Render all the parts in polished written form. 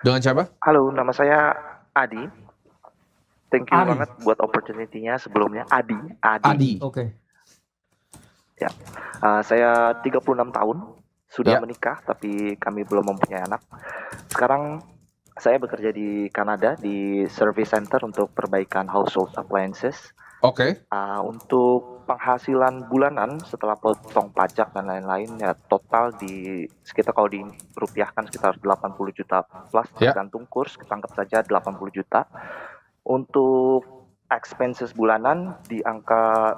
Dengan siapa? Halo, nama saya Adi. Thank you Ari. banget buat opportunity-nya sebelumnya. Adi. Adi. Oke. Ya. Saya 36 tahun, sudah Ya. menikah tapi kami belum mempunyai anak. Sekarang saya bekerja di Kanada di service center untuk perbaikan household appliances. Oke. Untuk penghasilan bulanan setelah potong pajak dan lain-lain ya total di sekitar kalau dirupiahkan sekitar 80 juta plus Ya. tergantung kurs, kita anggap saja 80 juta. Untuk expenses bulanan di angka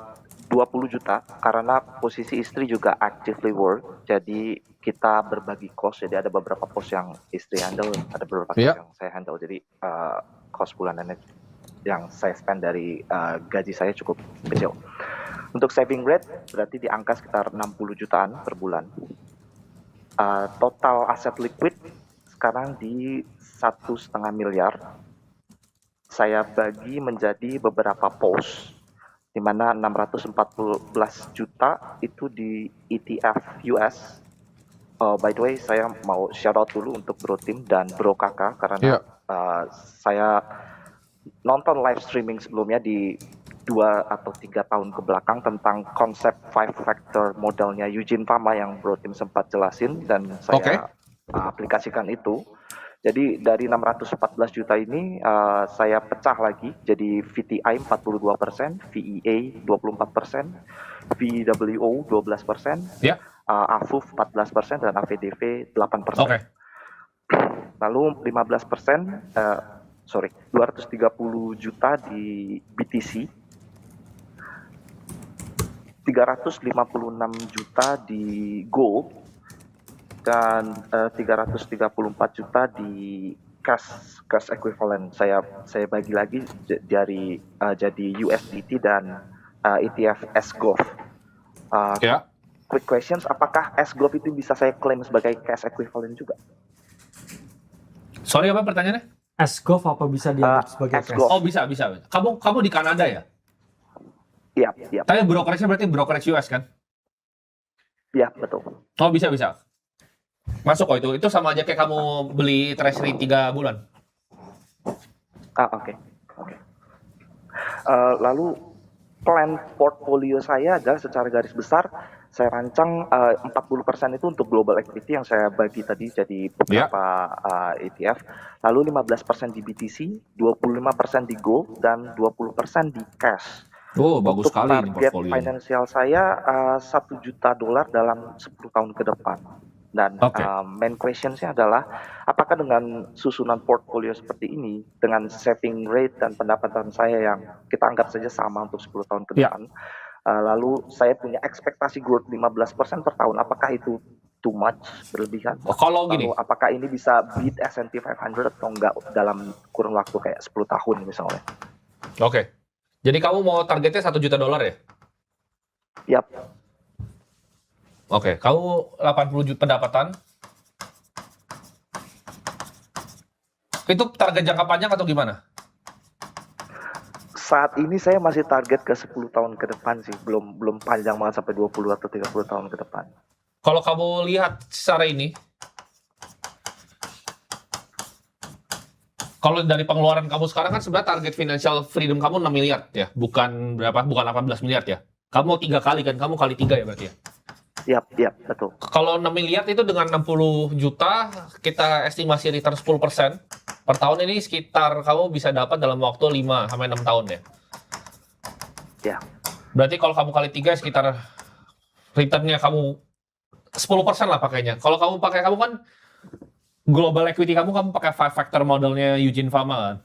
20 juta karena posisi istri juga actively work, jadi kita berbagi cost, jadi ada beberapa cost yang istri handle, ada beberapa cost Ya. yang saya handle, jadi cost bulanannya yang saya spend dari gaji saya cukup kecil. Untuk saving rate berarti di angka sekitar 60 jutaan per bulan. Total aset liquid sekarang di 1,5 miliar. Saya bagi menjadi beberapa pos, di mana 614 juta itu di ETF US. By the way, saya mau shout out dulu untuk Bro Tim dan Bro Kakak karena Ya. saya nonton live streaming sebelumnya di 2 atau 3 tahun ke belakang tentang konsep 5 factor modelnya Eugene Fama yang Bro Tim sempat jelasin dan saya aplikasikan itu. Jadi dari 614 juta ini saya pecah lagi jadi VTI 42%, VEA 24%, VWO 12%, Ya. AFUF 14% dan AVDV 8%. Oke. Lalu 15%, 230 juta di BTC, 356 juta di gold, dan 334 juta di cash equivalent. Saya bagi lagi dari jadi USDT dan ETF SGOV. Ya. Quick questions, apakah SGOV itu bisa saya klaim sebagai cash equivalent juga? Sorry, apa pertanyaannya? SGOV apa bisa dianggap sebagai cash? SGOV. Oh, bisa. Kamu di Kanada ya? Iya. Tapi brokerage-nya berarti brokerage US kan? Iya, betul. Oh, bisa. Masuk kok itu sama aja kayak kamu beli treasury 3 bulan. Oke. Lalu plan portfolio saya adalah secara garis besar saya rancang 40% itu untuk global equity yang saya bagi tadi jadi beberapa ETF, lalu 15% di BTC, 25% di gold dan 20% di cash. Oh, bagus Untuk sekali ini target portfolio. finansial saya $1 juta dalam 10 tahun ke depan. Dan Oke. main question-nya adalah apakah dengan susunan portfolio seperti ini, dengan saving rate dan pendapatan saya yang kita anggap saja sama untuk 10 tahun ke Ya. depan, lalu saya punya ekspektasi growth 15% per tahun, apakah itu too much, berlebihan? Oh, kalau gini, Lalu apakah ini bisa beat S&P 500 atau enggak dalam kurun waktu kayak 10 tahun misalnya? oke. Jadi kamu mau targetnya $1 juta ya? Yap. Oke, kamu 80 juta pendapatan. Itu target jangka panjang atau gimana? Saat ini saya masih target ke 10 tahun ke depan sih, belum panjang banget sampai 20 atau 30 tahun ke depan. Kalau kamu lihat secara ini, kalau dari pengeluaran kamu sekarang kan sebenarnya target financial freedom kamu 6 miliar ya, bukan 18 miliar ya. Kamu mau 3 kali kan, kamu kali 3 ya berarti ya. Yap, betul. Kalau 6 miliar itu dengan 60 juta, kita estimasi return 10%. Per tahun ini sekitar kamu bisa dapat dalam waktu 5 sampai 6 tahun ya. Ya. Berarti kalau kamu kali 3 sekitar returnnya kamu 10% lah pakainya. Kalau kamu kan global equity kamu pakai 5 factor modelnya Eugene Fama kan.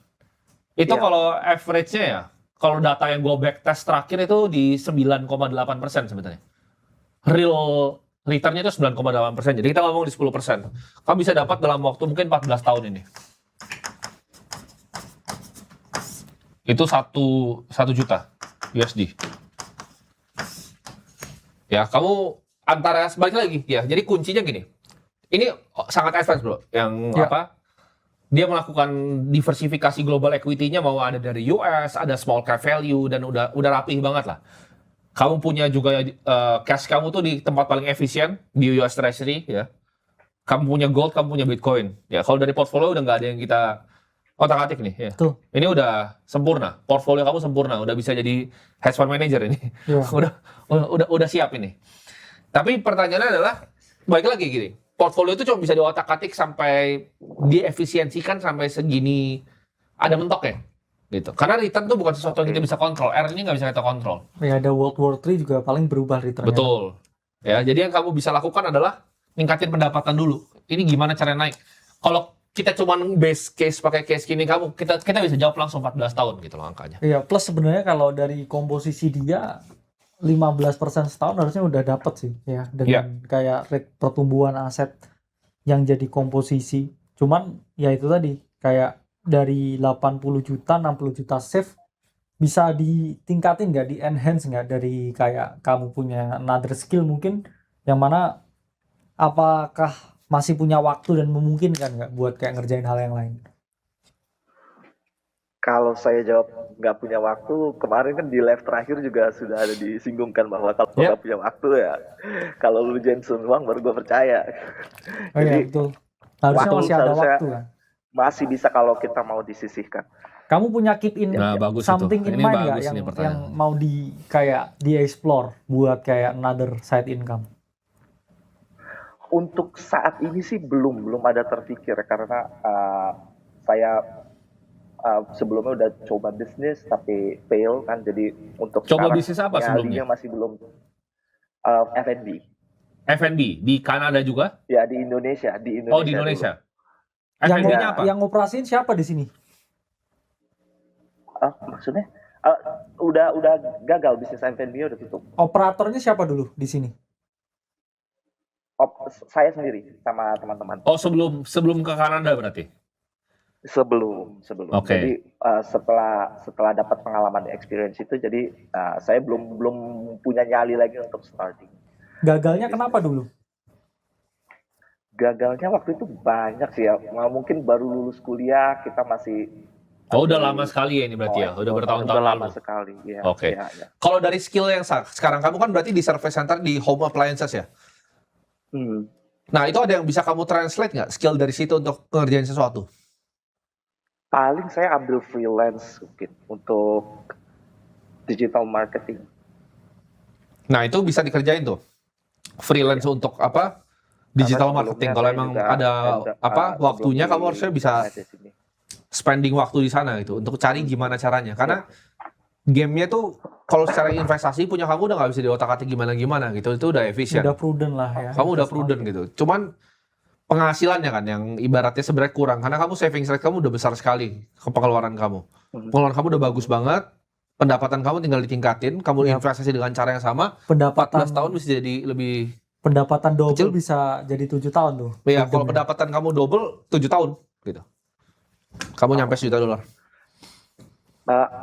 Itu Ya. kalau average-nya ya, kalau data yang gue back test terakhir itu di 9,8% sebenarnya. Real return-nya itu 9,8%. Jadi kita ngomong di 10%. Kamu bisa dapat dalam waktu mungkin 14 tahun ini. Itu 1 juta USD. Ya, kamu antara sebalik lagi ya. Jadi kuncinya gini. Ini sangat advance, Bro. Yang dia melakukan diversifikasi global equity-nya, mau ada dari US, ada small cap value dan udah rapih banget lah. Kamu punya juga cash kamu tuh di tempat paling efisien di US Treasury ya. Kamu punya gold, kamu punya Bitcoin. Ya, kalau dari portfolio udah nggak ada yang kita otak-atik nih. Ya. Tuh. Ini udah sempurna. Portfolio kamu sempurna. Udah bisa jadi hedge fund manager ini. Iya. udah siap ini. Tapi pertanyaannya adalah, balik lagi gini. Portfolio itu cuma bisa diotak-atik sampai diefisiensikan sampai segini ada mentoknya. Gitu. Karena return tuh bukan sesuatu yang kita bisa kontrol. R-nya nggak bisa kita kontrol. Ya ada World War III juga paling berubah returnnya. Betul. Ya, jadi yang kamu bisa lakukan adalah ningkatin pendapatan dulu. Ini gimana cara naik? Kalau kita cuma base case pakai case gini kita bisa jawab langsung 14 tahun gitu loh angkanya. Iya, plus sebenarnya kalau dari komposisi dia 15% setahun harusnya udah dapet sih ya dengan kayak rate pertumbuhan aset yang jadi komposisi. Cuman ya itu tadi kayak dari 80 juta 60 juta save bisa ditingkatin nggak, di enhance nggak dari kayak kamu punya another skill mungkin yang mana apakah masih punya waktu dan memungkinkan nggak buat kayak ngerjain hal yang lain? Kalau saya jawab nggak punya waktu, kemarin kan di live terakhir juga sudah ada disinggungkan bahwa kalau nggak punya waktu ya, kalau lu Jensen Huang baru gue percaya. Oh iya betul. Harusnya masih ada waktu kan. Masih bisa kalau kita mau disisihkan. Kamu punya keep in something in mind nggak yang mau kayak di explore buat kayak another side income? Untuk saat ini sih belum ada terpikir karena saya sebelumnya udah coba bisnis tapi fail kan, jadi untuk coba bisnis apa sebelumnya? Masih belum. F&B. F&B di Kanada juga? Ya di Indonesia. Oh di Indonesia. F&B-nya apa? Yang ngoperasin siapa di sini? Maksudnya udah gagal bisnis F&B udah tutup. Operatornya siapa dulu di sini? Saya sendiri sama teman-teman. Oh sebelum ke Kanada berarti? Sebelum. Okay. Jadi setelah dapat pengalaman experience itu, jadi saya belum punya nyali lagi untuk starting. Gagalnya kenapa dulu? Gagalnya waktu itu banyak sih ya. Mungkin baru lulus kuliah kita masih. Oh udah lama sekali ya ini berarti ya? Udah bertahun-tahun lalu? Udah lama sekali, ya. Oke. Ya. Kalau dari skill yang sekarang kamu kan berarti di service center di home appliances ya? Nah itu ada yang bisa kamu translate nggak skill dari situ untuk ngerjain sesuatu? Paling saya ambil freelance mungkin untuk digital marketing. Nah itu bisa dikerjain tuh freelance untuk apa? Digital marketing. Kalau emang ada waktunya kamu harusnya bisa spending waktu di sana gitu untuk cari gimana caranya. Karena gamenya tuh kalau secara investasi punya kamu udah nggak bisa diotak-atik gimana gitu. Itu udah efisien. Udah prudent lah ya. Kamu udah prudent gitu. Cuman penghasilannya kan yang ibaratnya sebenarnya kurang karena kamu savings rate kamu udah besar sekali ke pengeluaran kamu. Pengeluaran kamu udah bagus banget. Pendapatan kamu tinggal ditingkatin, kamu investasi dengan cara yang sama. 14 tahun bisa jadi lebih. Pendapatan double kecil. Bisa jadi 7 tahun tuh. Iya, kalau pendapatan kamu double 7 tahun gitu. Kamu nyampe $1 juta.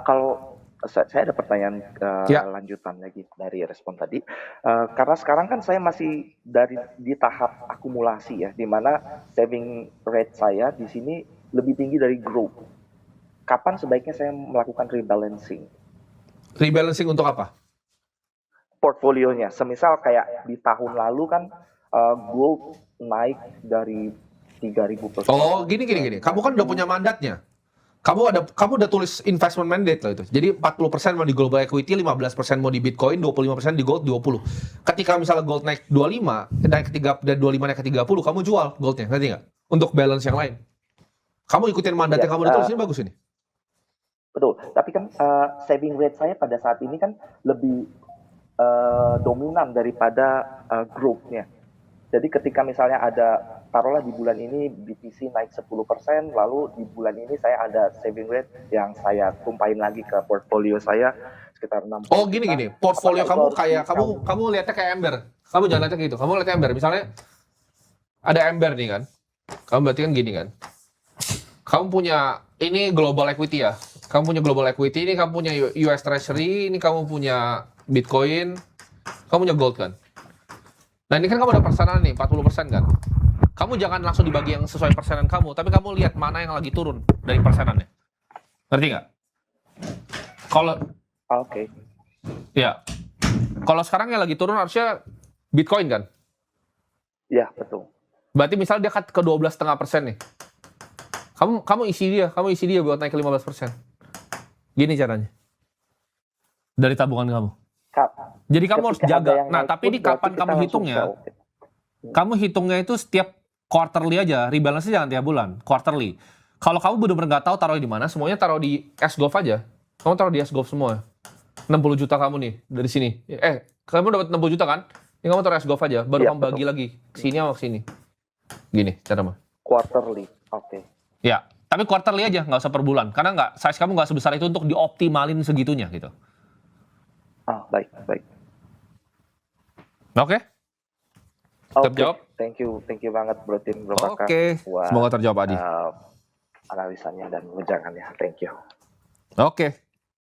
Kalau saya ada pertanyaan lanjutan lagi dari respon tadi. Karena sekarang kan saya masih di tahap akumulasi ya, di mana saving rate saya di sini lebih tinggi dari growth. Kapan sebaiknya saya melakukan rebalancing? Rebalancing untuk apa? Portfolionya. Semisal kayak di tahun lalu kan gold naik dari 3.000%. Oh, gini. Kamu kan udah punya mandatnya. Kamu udah tulis investment mandate loh itu. Jadi 40% mau di global equity, 15% mau di Bitcoin, 25% di gold, 20. Ketika misalnya gold naik 25, dari 25 naik ke 30, kamu jual goldnya, ngerti nggak? Untuk balance yang lain. Kamu ikutin mandat yang kamu udah tulis, ini bagus ini. Betul, tapi kan saving rate saya pada saat ini kan lebih dominan daripada growth-nya. Jadi ketika misalnya ada, taruhlah di bulan ini BTC naik 10%, lalu di bulan ini saya ada saving rate yang saya tumpahin lagi ke portfolio saya sekitar 60. Oh gini, portfolio kamu kayak, kamu lihatnya kayak ember. Kamu jangan lihatnya gitu, kamu lihatnya ember. Misalnya, ada ember nih kan, kamu berarti kan gini kan. Kamu punya, ini global equity ya. Kamu punya global equity, ini kamu punya US Treasury, ini kamu punya Bitcoin, kamu punya gold kan. Nah ini kan kamu ada persenan nih, 40% kan. Kamu jangan langsung dibagi yang sesuai persenan kamu, tapi kamu lihat mana yang lagi turun dari persenannya. Ngerti nggak? Kalau ya, kalau sekarang yang lagi turun harusnya Bitcoin kan? Iya, betul. Berarti misalnya dia cut ke 12,5% nih. Kamu isi dia buat naik ke 15%. Gini caranya. Dari tabungan kamu. Jadi kamu harus jaga. Nah, tapi ini kapan kamu hitungnya? Kamu hitungnya itu setiap quarterly aja, rebalance jangan tiap bulan, quarterly. Kalau kamu benar-benar nggak tahu taruh di mana, semuanya taruh di S-Golf aja. Kamu taruh di S-Golf semua. 60 juta kamu nih dari sini. Kamu dapat 60 juta kan? Ini kamu taruh S-Golf aja, baru kamu bagi lagi ke sini sama ke sini. Gini cara mah. Quarterly, oke. Ya, tapi quarterly aja, nggak usah per bulan. Karena size kamu nggak sebesar itu untuk dioptimalin segitunya gitu. Baik. Oke? Terjawab? Thank you banget Bro Tim, Bro Kakak. Oke, semoga terjawab Adi. Analisanya dan wejangannya. Thank you. Oke.